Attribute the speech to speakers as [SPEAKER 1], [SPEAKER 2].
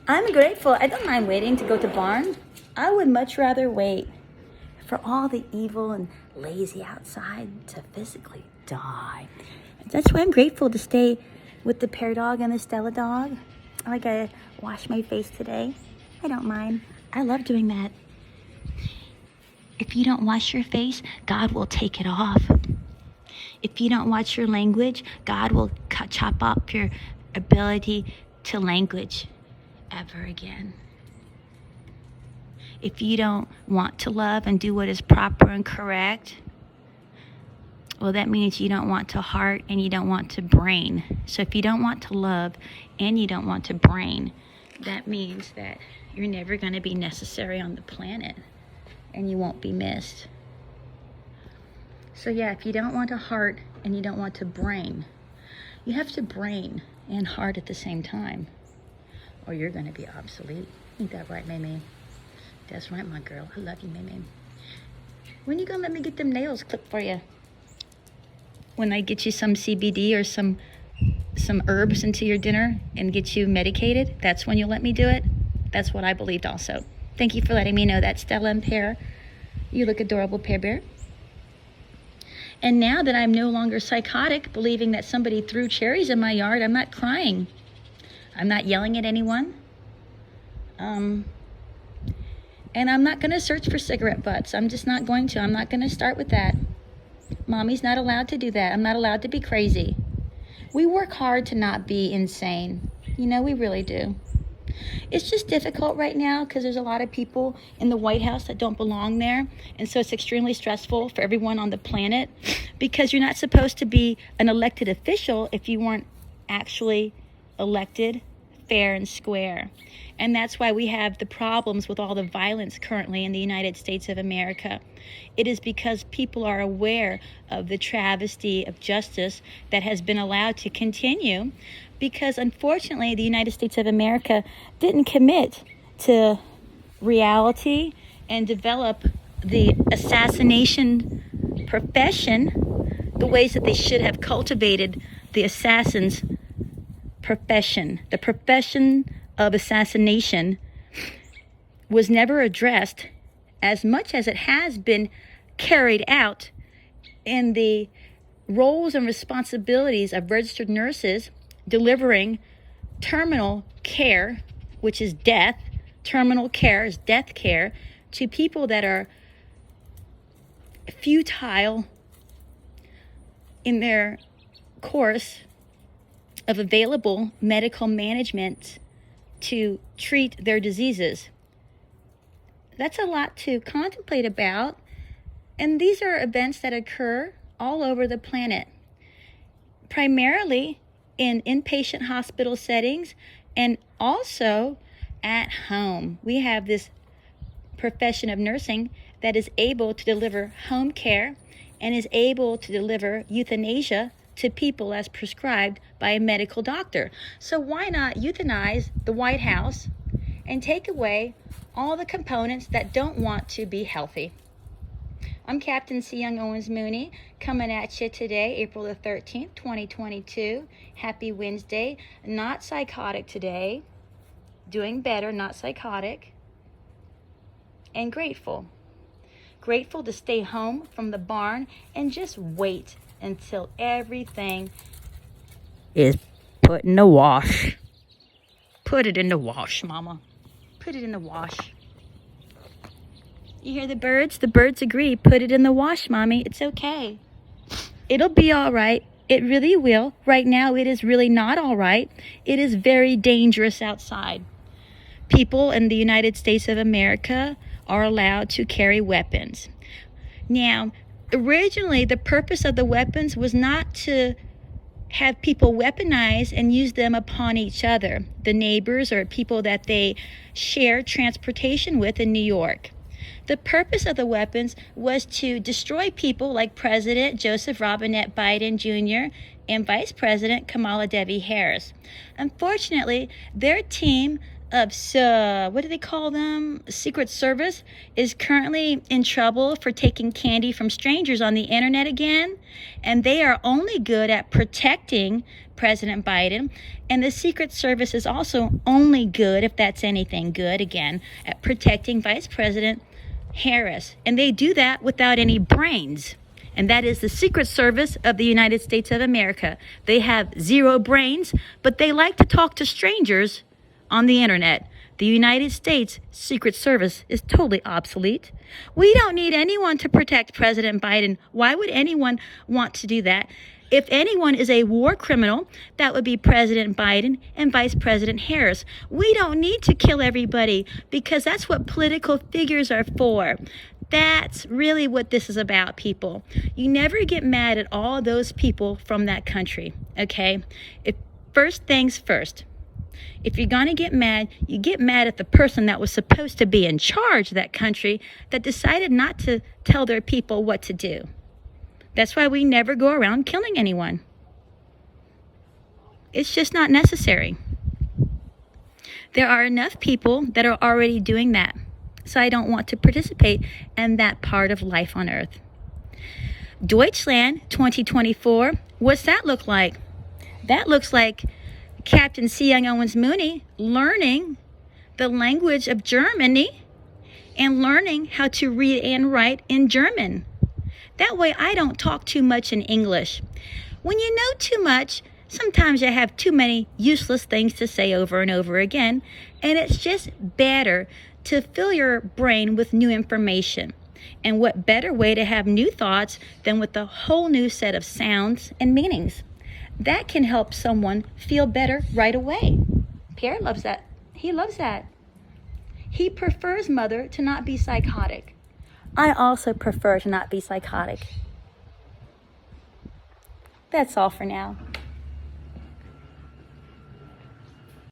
[SPEAKER 1] I'm grateful. I don't mind waiting to go to barn. I would much rather wait for all the evil and lazy outside to physically die. That's why I'm grateful to stay with the Pear dog and the Stella dog. I gotta wash my face today. I don't mind. I love doing that. If you don't wash your face, God will take it off. If you don't watch your language, God will chop up your ability to language ever again. If you don't want to love and do what is proper and correct, well, that means you don't want to heart and you don't want to brain. So if you don't want to love and you don't want to brain, that means that you're never going to be necessary on the planet and you won't be missed. So yeah, if you don't want to heart and you don't want to brain, you have to brain and heart at the same time, or you're going to be obsolete. Ain't that right, Mimi? That's right, my girl. I love you, Mimi. When you going to let me get them nails clipped for you? When I get you some CBD or some herbs into your dinner and get you medicated, that's when you'll let me do it? That's what I believed also. Thank you for letting me know that, Stella and Pear. You look adorable, Pear Bear. And now that I'm no longer psychotic, believing that somebody threw cherries in my yard, I'm not crying. I'm not yelling at anyone. And I'm not going to search for cigarette butts. I'm just not going to. I'm not going to start with that. Mommy's not allowed to do that. I'm not allowed to be crazy. We work hard to not be insane. You know, we really do. It's just difficult right now because there's a lot of people in the White House that don't belong there. And so it's extremely stressful for everyone on the planet because you're not supposed to be an elected official if you weren't actually elected fair and square. And that's why we have the problems with all the violence currently in the United States of America. It is because people are aware of the travesty of justice that has been allowed to continue because unfortunately the United States of America didn't commit to reality and develop the assassination profession the ways that they should have cultivated the assassin's profession. The profession of assassination was never addressed as much as it has been carried out in the roles and responsibilities of registered nurses delivering terminal care, which is death. Terminal care is death care to people that are futile in their course of available medical management to treat their diseases. That's a lot to contemplate about. And these are events that occur all over the planet, primarily in inpatient hospital settings and also at home. We have this profession of nursing that is able to deliver home care and is able to deliver euthanasia to people as prescribed by a medical doctor. So why not euthanize the White House and take away all the components that don't want to be healthy? I'm Captain C. Young Owens Mooney coming at you today, April the 13th, 2022. Happy Wednesday. Not psychotic today. Doing better, not psychotic. And grateful. Grateful to stay home from the barn and just wait until everything is put in the wash. Put it in the wash, Mama. Put it in the wash. You hear the birds? The birds agree. Put it in the wash, Mommy. It's okay. It'll be all right. It really will. Right now, it is really not all right. It is very dangerous outside. People in the United States of America are allowed to carry weapons. Now, originally, the purpose of the weapons was not to have people weaponize and use them upon each other, the neighbors or people that they share transportation with in New York. The purpose of the weapons was to destroy people like President Joseph Robinette Biden Jr. and Vice President Kamala Devi Harris. Unfortunately, their team what do they call them? Secret Service is currently in trouble for taking candy from strangers on the internet again. And they are only good at protecting President Biden. And the Secret Service is also only good, if that's anything good, again, at protecting Vice President Harris. And they do that without any brains. And that is the Secret Service of the United States of America. They have zero brains, but they like to talk to strangers on the internet. The United States Secret Service is totally obsolete. We don't need anyone to protect President Biden. Why would anyone want to do that? If anyone is a war criminal, that would be President Biden and Vice President Harris. We don't need to kill everybody because that's what political figures are for. That's really what this is about, people. You never get mad at all those people from that country, okay? First things first. If you're going to get mad, you get mad at the person that was supposed to be in charge of that country that decided not to tell their people what to do. That's why we never go around killing anyone. It's just not necessary. There are enough people that are already doing that. So I don't want to participate in that part of life on earth. Deutschland 2024, what's that look like? That looks like Captain C. Young Owens Mooney learning the language of Germany and learning how to read and write in German. That way I don't talk too much in English. When you know too much, sometimes you have too many useless things to say over and over again, and it's just better to fill your brain with new information. And what better way to have new thoughts than with a whole new set of sounds and meanings? That can help someone feel better right away. Pierre loves that. He loves that. He prefers Mother to not be psychotic. I also prefer to not be psychotic. That's all for now.